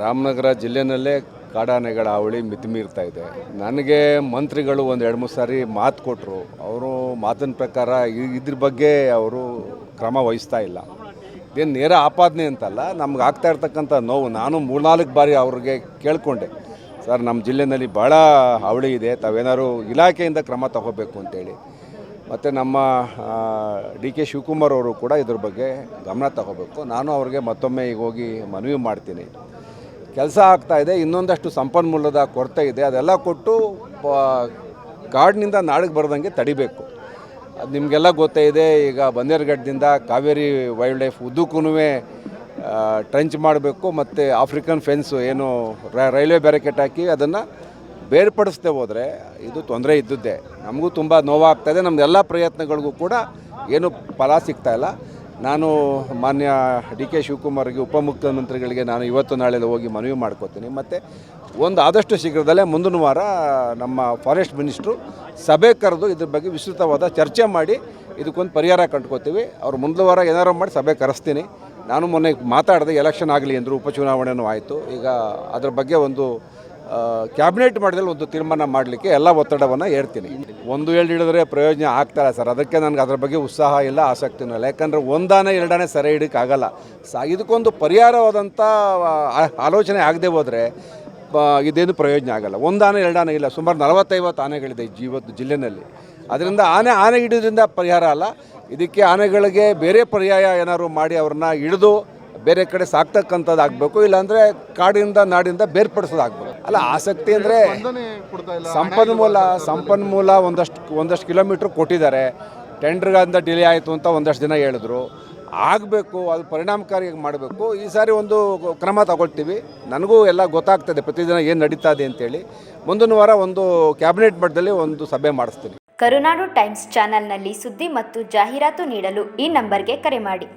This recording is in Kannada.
ರಾಮನಗರ ಜಿಲ್ಲೆನಲ್ಲೇ ಕಾಡಾನೆಗಳ ಹಾವಳಿ ಮಿತಿಮೀರ್ತಾ ಇದೆ. ನನಗೆ ಮಂತ್ರಿಗಳು ಒಂದು 2-3 ಸಾರಿ ಮಾತು ಕೊಟ್ಟರು. ಅವರು ಮಾತಿನ ಪ್ರಕಾರ ಇದ್ರ ಬಗ್ಗೆ ಅವರು ಕ್ರಮ ವಹಿಸ್ತಾ ಇಲ್ಲ. ಇದೇನು ನೇರ ಆಪಾದನೆ ಅಂತಲ್ಲ, ನಮ್ಗೆ ಆಗ್ತಾ ಇರ್ತಕ್ಕಂಥ ನೋವು. ನಾನು 3-4 ಬಾರಿ ಅವ್ರಿಗೆ ಕೇಳಿಕೊಂಡೆ, ಸರ್ ನಮ್ಮ ಜಿಲ್ಲೆಯಲ್ಲಿ ಭಾಳ ಹಾವಳಿ ಇದೆ, ತಾವೇನಾದ್ರು ಇಲಾಖೆಯಿಂದ ಕ್ರಮ ತಗೋಬೇಕು ಅಂತೇಳಿ. ಮತ್ತು ನಮ್ಮ ಡಿ ಕೆ ಶಿವಕುಮಾರ್ ಅವರು ಕೂಡ ಇದ್ರ ಬಗ್ಗೆ ಗಮನ ತಗೋಬೇಕು. ನಾನು ಅವ್ರಿಗೆ ಮತ್ತೊಮ್ಮೆ ಈಗ ಹೋಗಿ ಮನವಿ ಮಾಡ್ತೀನಿ. ಕೆಲಸ ಆಗ್ತಾಯಿದೆ, ಇನ್ನೊಂದಷ್ಟು ಸಂಪನ್ಮೂಲದ ಕೊರತೆ ಇದೆ, ಅದೆಲ್ಲ ಕೊಟ್ಟು ಕಾಡಿನಿಂದ ನಾಡಿಗೆ ಬರ್ದಂಗೆ ತಡಿಬೇಕು. ಅದು ನಿಮಗೆಲ್ಲ ಗೊತ್ತೇ ಇದೆ. ಈಗ ಬನ್ನೇರುಘಟ್ಟದಿಂದ ಕಾವೇರಿ ವೈಲ್ಡ್ ಲೈಫ್ ಉದ್ದಕ್ಕೂ ಟ್ರಂಚ್ ಮಾಡಬೇಕು ಮತ್ತು ಆಫ್ರಿಕನ್ ಫೆನ್ಸು ಏನು ರೈಲ್ವೆ ಬ್ಯಾರಿಕೇಡ್ ಹಾಕಿ ಅದನ್ನು ಬೇರ್ಪಡಿಸದೆ ಹೋದರೆ ಇದು ತೊಂದರೆ ಇದ್ದದ್ದೇ. ನಮಗೂ ತುಂಬ ನೋವಾಗ್ತಾಯಿದೆ. ನಮ್ಮದೆಲ್ಲ ಪ್ರಯತ್ನಗಳಿಗೂ ಕೂಡ ಏನು ಫಲ ಸಿಗ್ತಾಯಿಲ್ಲ. ನಾನು ಮಾನ್ಯ ಡಿ ಕೆ ಶಿವಕುಮಾರ್ಗೆ, ಉಪಮುಖ್ಯಮಂತ್ರಿಗಳಿಗೆ ನಾನು ಇವತ್ತು ನಾಳೆ ಹೋಗಿ ಮನವಿ ಮಾಡ್ಕೋತೀನಿ. ಮತ್ತು ಆದಷ್ಟು ಶೀಘ್ರದಲ್ಲೇ ಮುಂದಿನ ವಾರ ನಮ್ಮ ಫಾರೆಸ್ಟ್ ಮಿನಿಸ್ಟ್ರು ಸಭೆ ಕರೆದು ಇದ್ರ ಬಗ್ಗೆ ವಿಸ್ತೃತವಾದ ಚರ್ಚೆ ಮಾಡಿ ಇದಕ್ಕೊಂದು ಪರಿಹಾರ ಕಂಡ್ಕೋತೀವಿ. ಅವ್ರು ಮುಂದಿನ ವಾರ ಏನಾರು ಮಾಡಿ ಸಭೆ ಕರೆಸ್ತೀನಿ. ನಾನು ಮೊನ್ನೆ ಮಾತಾಡಿದೆ, ಎಲೆಕ್ಷನ್ ಆಗಲಿ ಅಂದರು, ಉಪಚುನಾವಣೆಯೂ ಆಯಿತು. ಈಗ ಅದ್ರ ಬಗ್ಗೆ ಒಂದು ಕ್ಯಾಬಿನೆಟ್ ಮಾಡಿದಲ್ಲಿ ಒಂದು ತೀರ್ಮಾನ ಮಾಡಲಿಕ್ಕೆ ಎಲ್ಲ ಒತ್ತಡವನ್ನು ಹೇಳ್ತೀನಿ. ಒಂದು ಹಿಡಿದ್ರೆ ಪ್ರಯೋಜನ ಆಗ್ತಾಯಿಲ್ಲ ಸರ್. ಅದಕ್ಕೆ ನನಗೆ ಅದ್ರ ಬಗ್ಗೆ ಉತ್ಸಾಹ ಇಲ್ಲ, ಆಸಕ್ತಿನೂ ಇಲ್ಲ. ಯಾಕಂದರೆ ಒಂದಾನೆ ಎರಡಾನೆ ಸೆರೆ ಹಿಡಿಯೋಕ್ಕಾಗಲ್ಲ. ಇದಕ್ಕೊಂದು ಪರಿಹಾರವಾದಂಥ ಆಲೋಚನೆ ಆಗದೆ ಹೋದರೆ ಇದೇನು ಪ್ರಯೋಜನ ಆಗಲ್ಲ. ಒಂದಾನೆ ಎರಡಾನೆ ಇಲ್ಲ, ಸುಮಾರು 40-50 ಆನೆಗಳಿದೆ ಇವತ್ತು ಜಿಲ್ಲೆಯಲ್ಲಿ. ಅದರಿಂದ ಆನೆ ಹಿಡಿಯೋದ್ರಿಂದ ಪರಿಹಾರ ಅಲ್ಲ. ಇದಕ್ಕೆ ಆನೆಗಳಿಗೆ ಬೇರೆ ಪರ್ಯಾಯ ಏನಾದ್ರು ಮಾಡಿ ಅವ್ರನ್ನ ಹಿಡಿದು ಬೇರೆ ಕಡೆ ಸಾಕ್ತಕ್ಕಂಥದ್ದು ಆಗಬೇಕು. ಇಲ್ಲಾಂದರೆ ಕಾಡಿಂದ ನಾಡಿಂದ ಬೇರ್ಪಡಿಸೋದಾಗಬೇಕು. ಅಲ್ಲ, ಆಸಕ್ತಿ ಅಂದರೆ ಸಂಪನ್ಮೂಲ ಒಂದಷ್ಟು ಕಿಲೋಮೀಟ್ರ್ ಕೊಟ್ಟಿದ್ದಾರೆ. ಟೆಂಡ್ರಿಗಿಂದ ಡಿಲೇ ಆಯಿತು ಅಂತ ಒಂದಷ್ಟು ದಿನ ಹೇಳಿದ್ರು. ಆಗಬೇಕು, ಅದು ಪರಿಣಾಮಕಾರಿಯಾಗಿ ಮಾಡಬೇಕು. ಈ ಸಾರಿ ಒಂದು ಕ್ರಮ ತಗೊಳ್ತೀವಿ. ನನಗೂ ಎಲ್ಲ ಗೊತ್ತಾಗ್ತದೆ ಪ್ರತಿದಿನ ಏನು ನಡೀತಾ ಇದೆ ಅಂತೇಳಿ. ಮುಂದಿನ ವಾರ ಒಂದು ಕ್ಯಾಬಿನೆಟ್ ಮಟ್ಟದಲ್ಲಿ ಒಂದು ಸಭೆ ಮಾಡಿಸ್ತೀನಿ. ಕರುನಾಡು ಟೈಮ್ಸ್ ಚಾನೆಲ್ನಲ್ಲಿ ಸುದ್ದಿ ಮತ್ತು ಜಾಹೀರಾತು ನೀಡಲು ಈ ನಂಬರ್ಗೆ ಕರೆ ಮಾಡಿ.